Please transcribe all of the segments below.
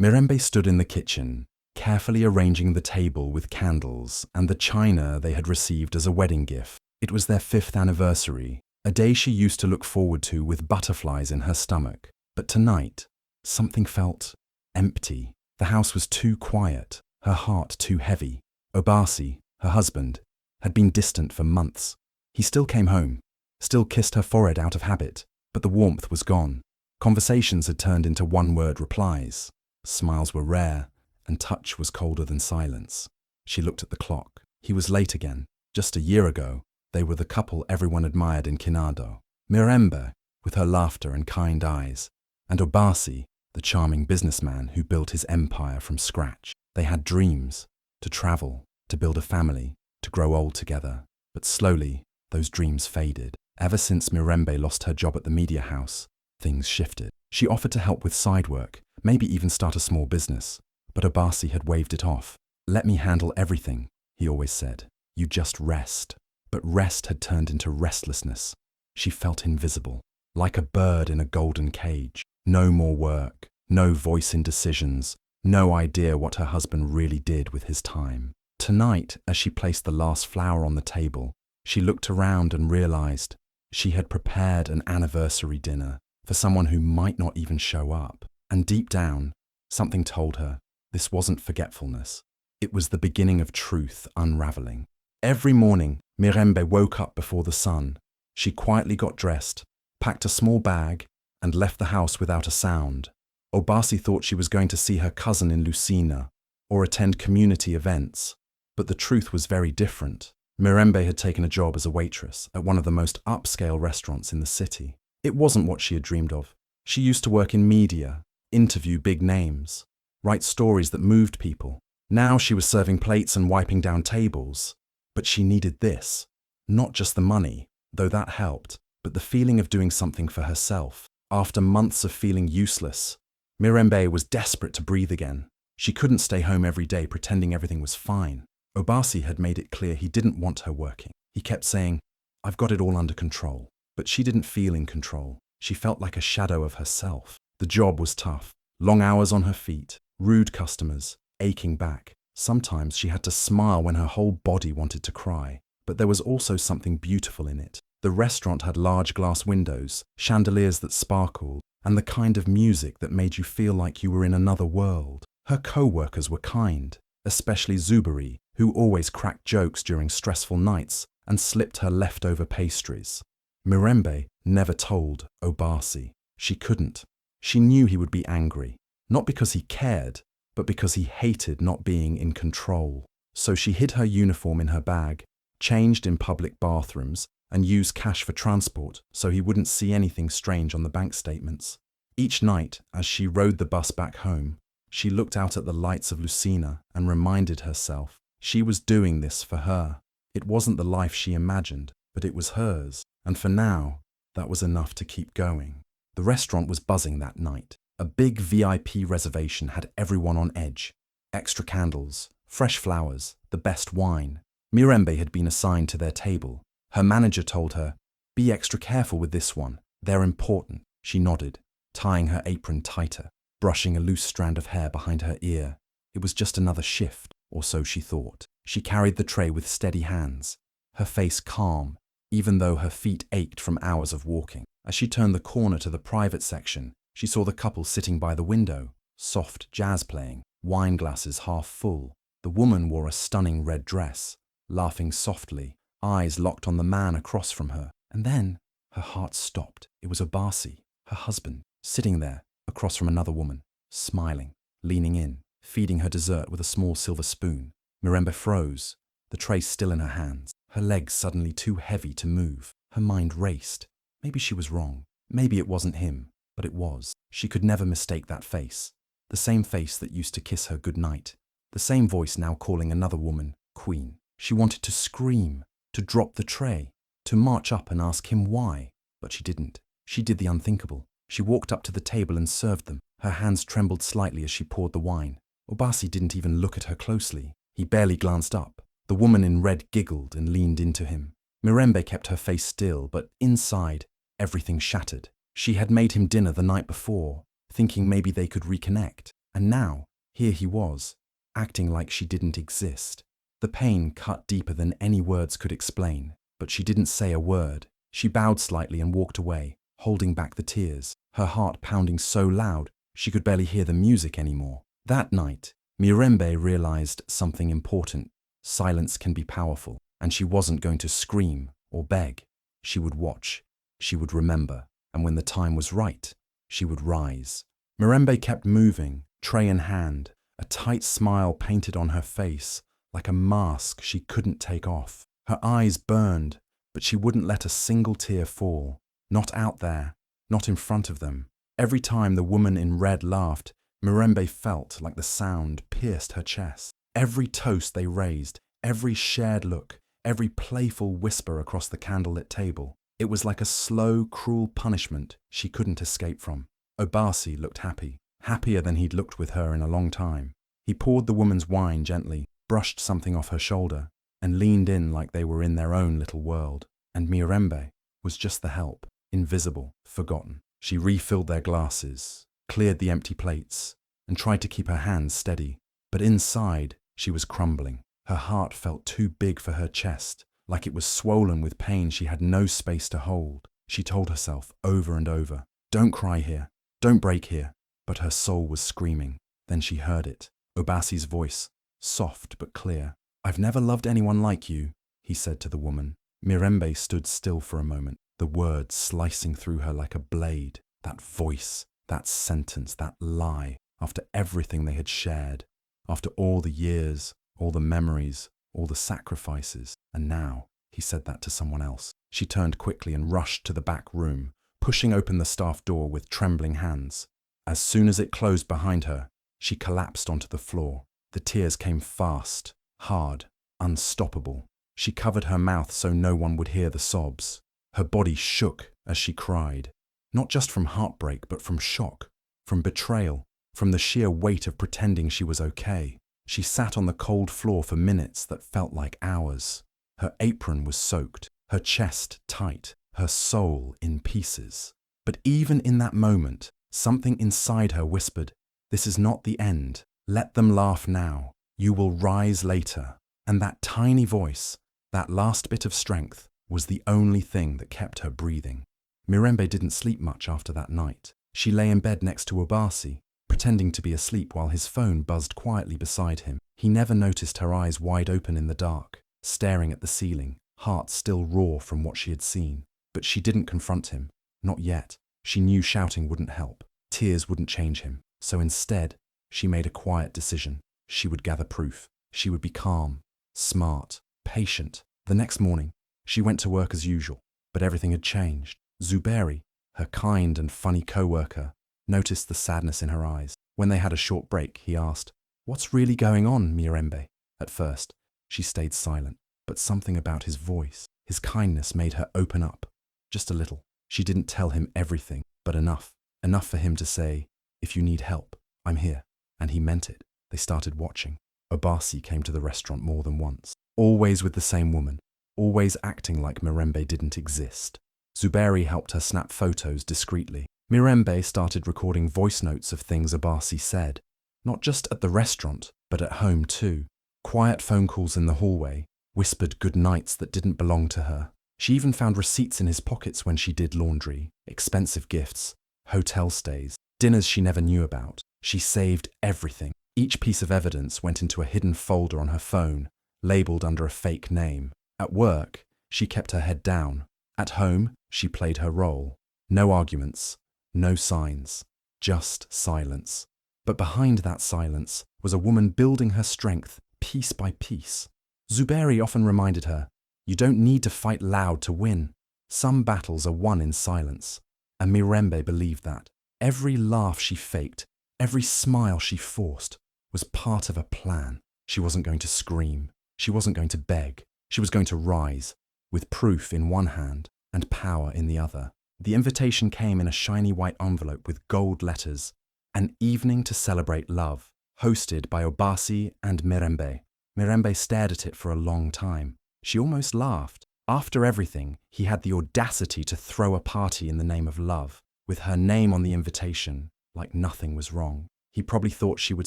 Mirembe stood in the kitchen, carefully arranging the table with candles and the china they had received as a wedding gift. It was their 5th anniversary, a day she used to look forward to with butterflies in her stomach. But tonight, something felt empty. The house was too quiet, her heart too heavy. Obasi, her husband, had been distant for months. He still came home, still kissed her forehead out of habit, but the warmth was gone. Conversations had turned into one-word replies. Smiles were rare, and touch was colder than silence. She looked at the clock. He was late again. Just a year ago, they were the couple everyone admired in Kinado. Mirembe, with her laughter and kind eyes, and Obasi, the charming businessman who built his empire from scratch. They had dreams, to travel, to build a family, to grow old together. But slowly, those dreams faded. Ever since Mirembe lost her job at the media house, things shifted. She offered to help with side work, maybe even start a small business. But Obasi had waved it off. "Let me handle everything," he always said. "You just rest." But rest had turned into restlessness. She felt invisible, like a bird in a golden cage. No more work, no voice in decisions, no idea what her husband really did with his time. Tonight, as she placed the last flower on the table, she looked around and realized she had prepared an anniversary dinner for someone who might not even show up. And deep down, something told her this wasn't forgetfulness. It was the beginning of truth unraveling. Every morning, Mirembe woke up before the sun. She quietly got dressed, packed a small bag, and left the house without a sound. Obasi thought she was going to see her cousin in Lucina or attend community events, but the truth was very different. Mirembe had taken a job as a waitress at one of the most upscale restaurants in the city. It wasn't what she had dreamed of. She used to work in media, interview big names, write stories that moved people. Now she was serving plates and wiping down tables. But she needed this. Not just the money, though that helped, but the feeling of doing something for herself. After months of feeling useless, Mirembe was desperate to breathe again. She couldn't stay home every day pretending everything was fine. Obasi had made it clear he didn't want her working. He kept saying, "I've got it all under control." But she didn't feel in control. She felt like a shadow of herself. The job was tough. Long hours on her feet, rude customers, aching back. Sometimes she had to smile when her whole body wanted to cry. But there was also something beautiful in it. The restaurant had large glass windows, chandeliers that sparkled, and the kind of music that made you feel like you were in another world. Her co-workers were kind, especially Zuri, who always cracked jokes during stressful nights and slipped her leftover pastries. Mirembe never told Obasi. She couldn't. She knew he would be angry, not because he cared, but because he hated not being in control. So she hid her uniform in her bag, changed in public bathrooms, and used cash for transport so he wouldn't see anything strange on the bank statements. Each night, as she rode the bus back home, she looked out at the lights of Lucina and reminded herself she was doing this for her. It wasn't the life she imagined, but it was hers, and for now, that was enough to keep going. The restaurant was buzzing that night. A big VIP reservation had everyone on edge. Extra candles, fresh flowers, the best wine. Mirembe had been assigned to their table. Her manager told her, "Be extra careful with this one. They're important." She nodded, tying her apron tighter, brushing a loose strand of hair behind her ear. It was just another shift, or so she thought. She carried the tray with steady hands, her face calm, even though her feet ached from hours of walking. As she turned the corner to the private section, she saw the couple sitting by the window, soft jazz playing, wine glasses half full. The woman wore a stunning red dress, laughing softly, eyes locked on the man across from her. And then her heart stopped. It was Obasi, her husband, sitting there across from another woman, smiling, leaning in, feeding her dessert with a small silver spoon. Mirembe froze, the tray still in her hands, her legs suddenly too heavy to move. Her mind raced. Maybe she was wrong. Maybe it wasn't him, but it was. She could never mistake that face. The same face that used to kiss her goodnight. The same voice now calling another woman queen. She wanted to scream, to drop the tray, to march up and ask him why. But she didn't. She did the unthinkable. She walked up to the table and served them. Her hands trembled slightly as she poured the wine. Obasi didn't even look at her closely. He barely glanced up. The woman in red giggled and leaned into him. Mirembe kept her face still, but inside, everything shattered. She had made him dinner the night before, thinking maybe they could reconnect. And now, here he was, acting like she didn't exist. The pain cut deeper than any words could explain, but she didn't say a word. She bowed slightly and walked away, holding back the tears, her heart pounding so loud she could barely hear the music anymore. That night, Mirembe realized something important. Silence can be powerful, and she wasn't going to scream or beg. She would watch, she would remember, and when the time was right, she would rise. Mirembe kept moving, tray in hand, a tight smile painted on her face, like a mask she couldn't take off. Her eyes burned, but she wouldn't let a single tear fall. Not out there, not in front of them. Every time the woman in red laughed, Mirembe felt like the sound pierced her chest. Every toast they raised, every shared look, every playful whisper across the candlelit table, it was like a slow, cruel punishment she couldn't escape from. Obasi looked happy, happier than he'd looked with her in a long time. He poured the woman's wine gently, brushed something off her shoulder, and leaned in like they were in their own little world. And Mirembe was just the help, invisible, forgotten. She refilled their glasses, cleared the empty plates, and tried to keep her hands steady. But inside, she was crumbling. Her heart felt too big for her chest, like it was swollen with pain she had no space to hold. She told herself over and over, "Don't cry here, don't break here." But her soul was screaming. Then she heard it, Obasi's voice, soft but clear. "I've never loved anyone like you," he said to the woman. Mirembe stood still for a moment, the words slicing through her like a blade. That voice, that sentence, that lie, after everything they had shared, after all the years, all the memories, all the sacrifices. And now he said that to someone else. She turned quickly and rushed to the back room, pushing open the staff door with trembling hands. As soon as it closed behind her, she collapsed onto the floor. The tears came fast, hard, unstoppable. She covered her mouth so no one would hear the sobs. Her body shook as she cried, not just from heartbreak, but from shock, from betrayal, from the sheer weight of pretending she was okay. She sat on the cold floor for minutes that felt like hours. Her apron was soaked, her chest tight, her soul in pieces. But even in that moment, something inside her whispered, "This is not the end. Let them laugh now. You will rise later." And that tiny voice, that last bit of strength, was the only thing that kept her breathing. Mirembe didn't sleep much after that night. She lay in bed next to Obasi, pretending to be asleep while his phone buzzed quietly beside him. He never noticed her eyes wide open in the dark, staring at the ceiling, heart still raw from what she had seen. But she didn't confront him. Not yet. She knew shouting wouldn't help. Tears wouldn't change him. So instead, she made a quiet decision. She would gather proof. She would be calm, smart, patient. The next morning, she went to work as usual, but everything had changed. Zuberi, her kind and funny co-worker, noticed the sadness in her eyes. When they had a short break, he asked, "What's really going on, Mirembe?" At first, she stayed silent, but something about his voice, his kindness made her open up. Just a little. She didn't tell him everything, but enough. Enough for him to say, "If you need help, I'm here." And he meant it. They started watching. Obasi came to the restaurant more than once, always with the same woman, always acting like Mirembe didn't exist. Zuberi helped her snap photos discreetly. Mirembe started recording voice notes of things Obasi said, not just at the restaurant, but at home too. Quiet phone calls in the hallway, whispered good nights that didn't belong to her. She even found receipts in his pockets when she did laundry, expensive gifts, hotel stays, dinners she never knew about. She saved everything. Each piece of evidence went into a hidden folder on her phone, labeled under a fake name. At work, she kept her head down. At home, she played her role. No arguments, no signs, just silence. But behind that silence was a woman building her strength piece by piece. Zuberi often reminded her, "You don't need to fight loud to win. Some battles are won in silence." And Mirembe believed that. Every laugh she faked, every smile she forced, was part of a plan. She wasn't going to scream. She wasn't going to beg. She was going to rise, with proof in one hand and power in the other. The invitation came in a shiny white envelope with gold letters. An evening to celebrate love, hosted by Obasi and Mirembe. Mirembe stared at it for a long time. She almost laughed. After everything, he had the audacity to throw a party in the name of love, with her name on the invitation, like nothing was wrong. He probably thought she would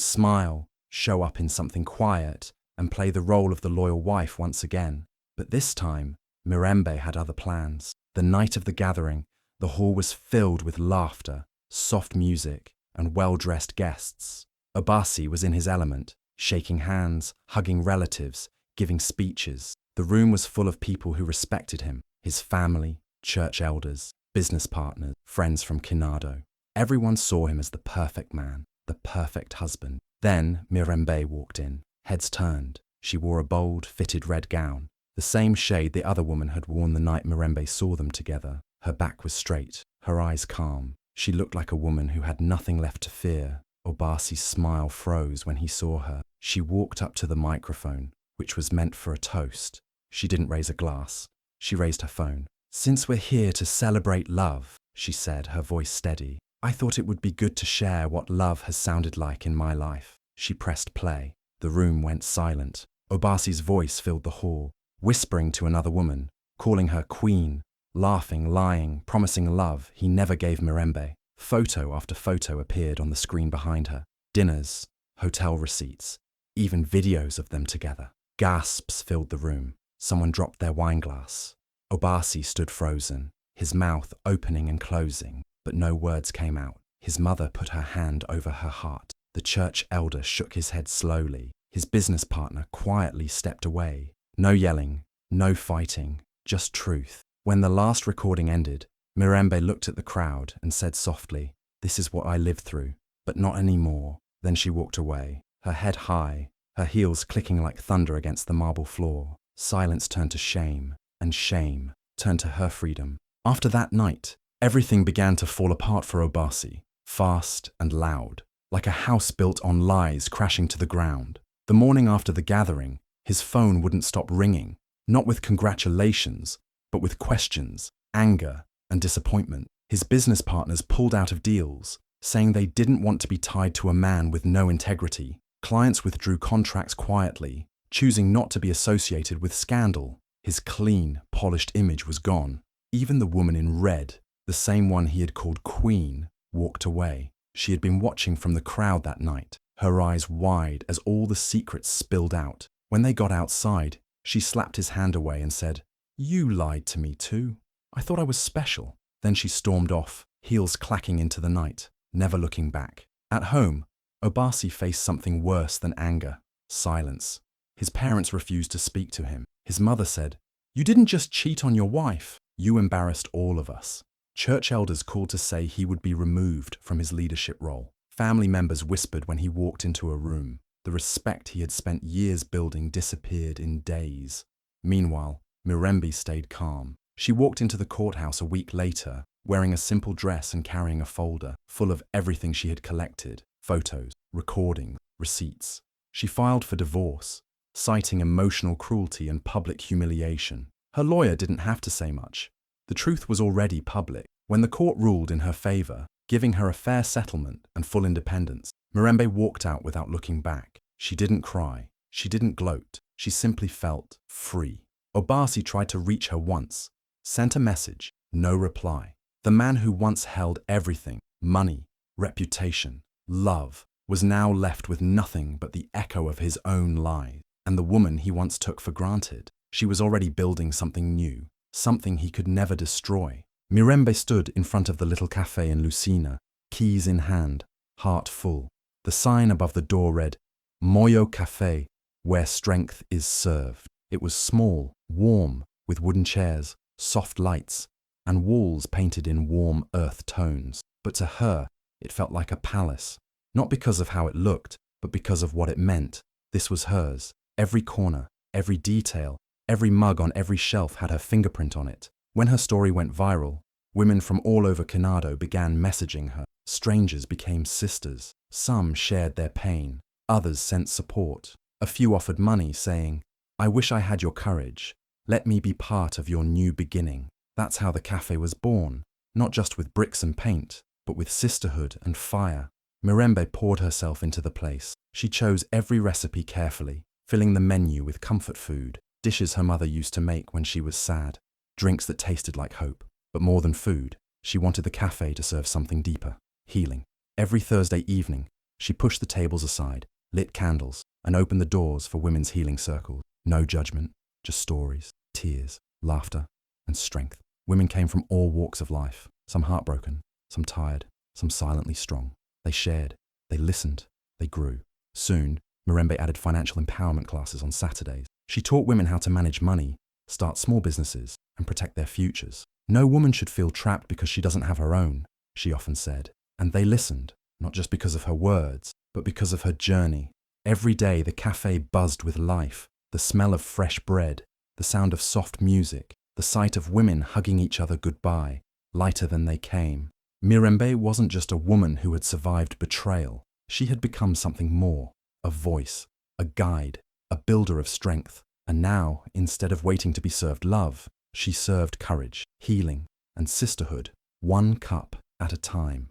smile, show up in something quiet, and play the role of the loyal wife once again. But this time, Mirembe had other plans. The night of the gathering, the hall was filled with laughter, soft music, and well-dressed guests. Obasi was in his element, shaking hands, hugging relatives, giving speeches. The room was full of people who respected him, his family, church elders, business partners, friends from Kinado. Everyone saw him as the perfect man, the perfect husband. Then Mirembe walked in, heads turned. She wore a bold, fitted red gown, the same shade the other woman had worn the night Mirembe saw them together. Her back was straight, her eyes calm. She looked like a woman who had nothing left to fear. Obasi's smile froze when he saw her. She walked up to the microphone, which was meant for a toast. She didn't raise a glass. She raised her phone. "Since we're here to celebrate love," she said, her voice steady, "I thought it would be good to share what love has sounded like in my life." She pressed play. The room went silent. Obasi's voice filled the hall, whispering to another woman, calling her queen, laughing, lying, promising love he never gave Mirembe. Photo after photo appeared on the screen behind her. Dinners, hotel receipts, even videos of them together. Gasps filled the room. Someone dropped their wine glass. Obasi stood frozen, his mouth opening and closing, but no words came out. His mother put her hand over her heart. The church elder shook his head slowly. His business partner quietly stepped away. No yelling, no fighting, just truth. When the last recording ended, Mirembe looked at the crowd and said softly, "This is what I lived through, but not anymore." Then she walked away, her head high, her heels clicking like thunder against the marble floor. Silence turned to shame, and shame turned to her freedom. After that night, everything began to fall apart for Obasi, fast and loud, like a house built on lies crashing to the ground. The morning after the gathering, his phone wouldn't stop ringing, not with congratulations, but with questions, anger, and disappointment. His business partners pulled out of deals, saying they didn't want to be tied to a man with no integrity. Clients withdrew contracts quietly, choosing not to be associated with scandal. His clean, polished image was gone. Even the woman in red, the same one he had called Queen, walked away. She had been watching from the crowd that night, her eyes wide as all the secrets spilled out. When they got outside, she slapped his hand away and said, "You lied to me too. I thought I was special." Then she stormed off, heels clacking into the night, never looking back. At home, Obasi faced something worse than anger: silence. His parents refused to speak to him. His mother said, "You didn't just cheat on your wife, you embarrassed all of us." Church elders called to say he would be removed from his leadership role. Family members whispered when he walked into a room. The respect he had spent years building disappeared in days. Meanwhile, Mirembe stayed calm. She walked into the courthouse a week later, wearing a simple dress and carrying a folder full of everything she had collected: photos, recordings, receipts. She filed for divorce, citing emotional cruelty and public humiliation. Her lawyer didn't have to say much. The truth was already public. When the court ruled in her favor, giving her a fair settlement and full independence, Mirembe walked out without looking back. She didn't cry. She didn't gloat. She simply felt free. Obasi tried to reach her once, sent a message, no reply. The man who once held everything, money, reputation, love, was now left with nothing but the echo of his own lies. And the woman he once took for granted, she was already building something new, something he could never destroy. Mirembe stood in front of the little cafe in Lucina, keys in hand, heart full. The sign above the door read, "Moyo Café, where strength is served." It was small, warm, with wooden chairs, soft lights, and walls painted in warm earth tones. But to her, it felt like a palace, not because of how it looked, but because of what it meant. This was hers. Every corner, every detail, every mug on every shelf had her fingerprint on it. When her story went viral, women from all over Kinado began messaging her. Strangers became sisters. Some shared their pain. Others sent support. A few offered money, saying, "I wish I had your courage. Let me be part of your new beginning." That's how the cafe was born, not just with bricks and paint, but with sisterhood and fire. Mirembe poured herself into the place. She chose every recipe carefully, filling the menu with comfort food, dishes her mother used to make when she was sad, drinks that tasted like hope. But more than food, she wanted the cafe to serve something deeper: healing. Every Thursday evening, She pushed the tables aside, lit candles, and opened the doors for women's healing circles. No judgment, just stories, tears, laughter, and strength. Women came from all walks of life, some heartbroken, some tired, some silently strong. They shared, they listened, they grew. Soon, Mirembe added financial empowerment classes on Saturdays. She taught women how to manage money, start small businesses, and protect their futures. No woman should feel trapped because she doesn't have her own, she often said. And they listened, not just because of her words, but because of her journey. Every day the cafe buzzed with life, the smell of fresh bread, the sound of soft music, the sight of women hugging each other goodbye, lighter than they came. Mirembe wasn't just a woman who had survived betrayal. She had become something more, a voice, a guide, a builder of strength. And now, instead of waiting to be served love, she served courage, healing, and sisterhood, one cup at a time.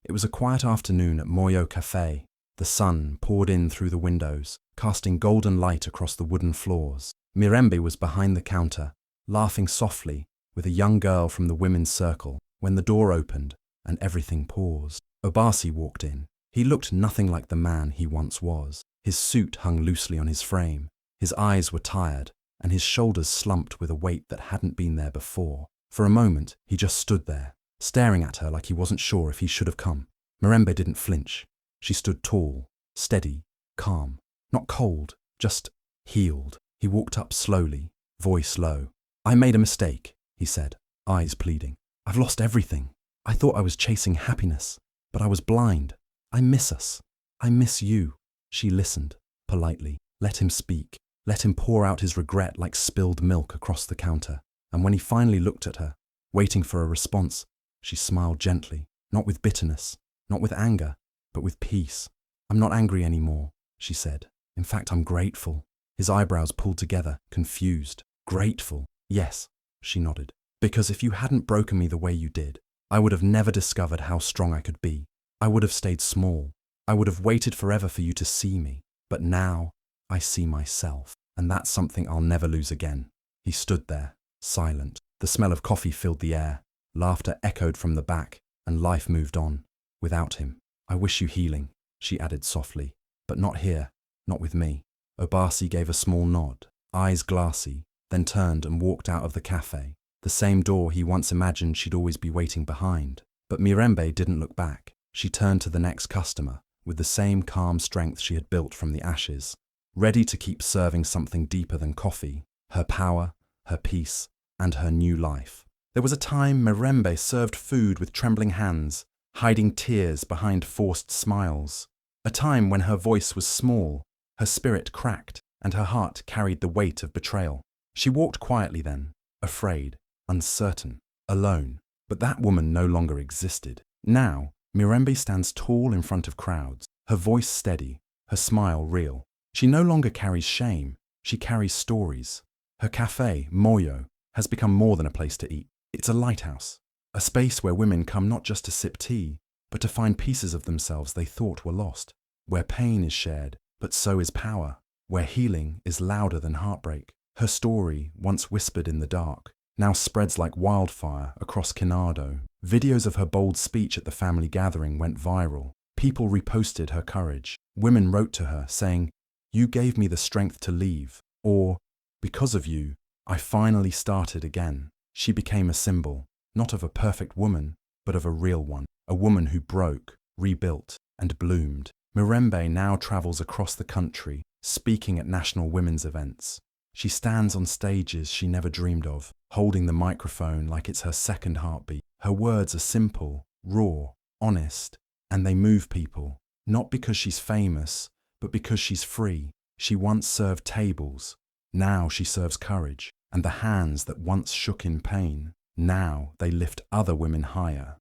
It was a quiet afternoon at Moyo Cafe. The sun poured in through the windows, casting golden light across the wooden floors. Mirembe was behind the counter, laughing softly with a young girl from the women's circle, when the door opened and everything paused. Obasi walked in. He looked nothing like the man he once was. His suit hung loosely on his frame. His eyes were tired, and his shoulders slumped with a weight that hadn't been there before. For a moment, he just stood there, staring at her like he wasn't sure if he should have come. Mirembe didn't flinch. She stood tall, steady, calm, not cold, just healed. He walked up slowly, voice low. "I made a mistake," he said, eyes pleading. "I've lost everything. I thought I was chasing happiness, but I was blind. I miss us. I miss you." She listened, politely, let him speak, let him pour out his regret like spilled milk across the counter. And when he finally looked at her, waiting for a response, she smiled gently, not with bitterness, not with anger, but with peace. "I'm not angry anymore," she said. "In fact, I'm grateful." His eyebrows pulled together, confused. "Grateful?" "Yes," she nodded. "Because if you hadn't broken me the way you did, I would have never discovered how strong I could be. I would have stayed small. I would have waited forever for you to see me. But now, I see myself. And that's something I'll never lose again." He stood there, silent. The smell of coffee filled the air. Laughter echoed from the back, and life moved on. Without him. "I wish you healing," she added softly. "But not here, not with me." Obasi gave a small nod, eyes glassy, then turned and walked out of the cafe, the same door he once imagined she'd always be waiting behind. But Mirembe didn't look back. She turned to the next customer, with the same calm strength she had built from the ashes, ready to keep serving something deeper than coffee, her power, her peace, and her new life. There was a time Mirembe served food with trembling hands, hiding tears behind forced smiles. A time when her voice was small, her spirit cracked, and her heart carried the weight of betrayal. She walked quietly then, afraid, uncertain, alone. But that woman no longer existed. Now, Mirembe stands tall in front of crowds, her voice steady, her smile real. She no longer carries shame, she carries stories. Her cafe, Moyo, has become more than a place to eat. It's a lighthouse, a space where women come not just to sip tea, but to find pieces of themselves they thought were lost. Where pain is shared, but so is power. Where healing is louder than heartbreak. Her story, once whispered in the dark, now spreads like wildfire across Kinado. Videos of her bold speech at the family gathering went viral. People reposted her courage. Women wrote to her saying, "You gave me the strength to leave," or, "Because of you, I finally started again." She became a symbol, not of a perfect woman, but of a real one. A woman who broke, rebuilt, and bloomed. Mirembe now travels across the country, speaking at national women's events. She stands on stages she never dreamed of, holding the microphone like it's her second heartbeat. Her words are simple, raw, honest, and they move people, not because she's famous, but because she's free. She once served tables. Now she serves courage, and the hands that once shook in pain, now they lift other women higher.